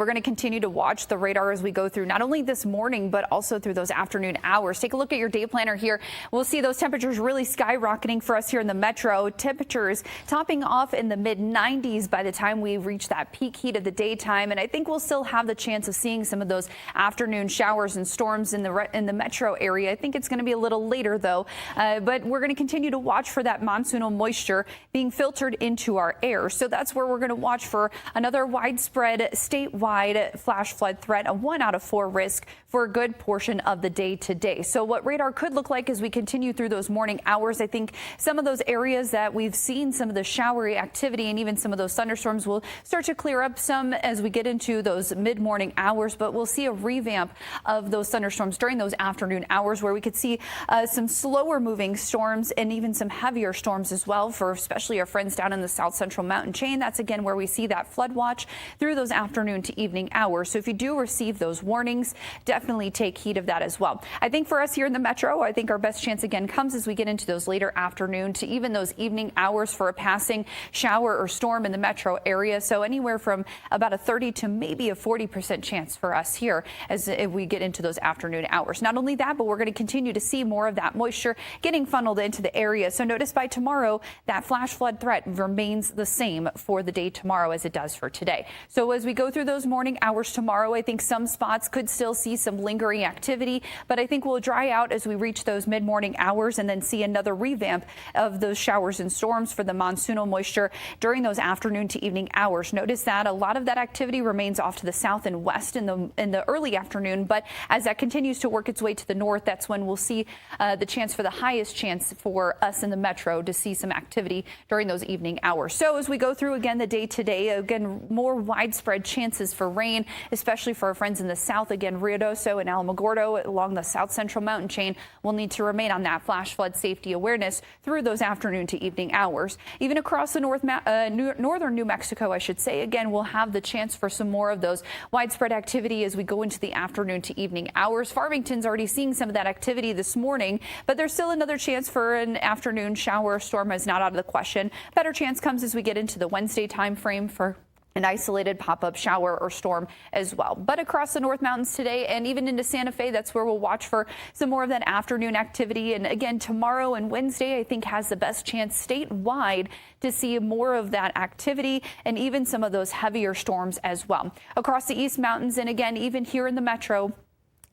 We're going to continue to watch the radar as we go through not only this morning, but also through those afternoon hours. Take a look at your day planner here. We'll see those temperatures really skyrocketing for us here in the metro. Temperatures topping off in the mid 90s by the time we reach that peak heat of the daytime. And I think we'll still have the chance of seeing some of those afternoon showers and storms in the metro area. I think it's going to be a little later, though. But we're going to continue to watch for that monsoonal moisture being filtered into our air. So that's where we're going to watch for another widespread statewide flash flood threat, a 1 out of 4 risk for a good portion of the day today. So what radar could look like as we continue through those morning hours, I think some of those areas that we've seen some of the showery activity and even some of those thunderstorms will start to clear up some as we get into those mid-morning hours, but we'll see a revamp of those thunderstorms during those afternoon hours where we could see some slower moving storms and even some heavier storms as well for especially our friends down in the south central mountain chain. That's again where we see that flood watch through those afternoon to evening hours. So if you do receive those warnings, definitely take heed of that as well. I think for us here in the metro, I think our best chance again comes as we get into those later afternoon to even those evening hours for a passing shower or storm in the metro area. So anywhere from about a 30 to maybe a 40% chance for us here as if we get into those afternoon hours. Not only that, but we're going to continue to see more of that moisture getting funneled into the area. So notice by tomorrow, that flash flood threat remains the same for the day tomorrow as it does for today. So as we go through those morning hours tomorrow, I think some spots could still see some lingering activity, but I think we'll dry out as we reach those mid-morning hours and then see another revamp of those showers and storms for the monsoonal moisture during those afternoon to evening hours. Notice that a lot of that activity remains off to the south and west in the early afternoon, but as that continues to work its way to the north, that's when we'll see the chance for the highest chance for us in the metro to see some activity during those evening hours. So as we go through again the day today, again, more widespread chances for rain, especially for our friends in the south. Again, Ruidoso and Alamogordo along the south central mountain chain will need to remain on that flash flood safety awareness through those afternoon to evening hours. Even across the northern New Mexico, I should say, again, we'll have the chance for some more of those widespread activity as we go into the afternoon to evening hours. Farmington's already seeing some of that activity this morning, but there's still another chance for an afternoon shower or storm is not out of the question. Better chance comes as we get into the Wednesday time frame for an isolated pop-up shower or storm as well. But across the North Mountains today and even into Santa Fe, that's where we'll watch for some more of that afternoon activity. And again, tomorrow and Wednesday, I think has the best chance statewide to see more of that activity and even some of those heavier storms as well. Across the East Mountains and again, even here in the metro,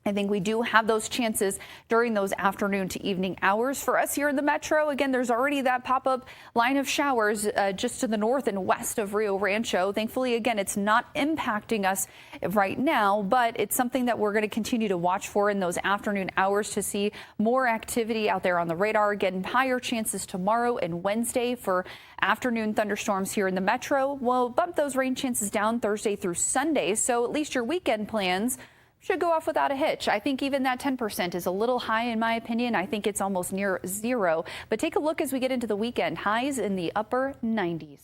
I think we do have those chances during those afternoon to evening hours. For us here in the metro, again, there's already that pop-up line of showers just to the north and west of Rio Rancho. Thankfully, again, it's not impacting us right now, but it's something that we're going to continue to watch for in those afternoon hours to see more activity out there on the radar. Again, higher chances tomorrow and Wednesday for afternoon thunderstorms here in the metro. We'll bump those rain chances down Thursday through Sunday, so at least your weekend plans should go off without a hitch. I think even that 10% is a little high in my opinion. I think it's almost near zero. But take a look as we get into the weekend. Highs in the upper 90s.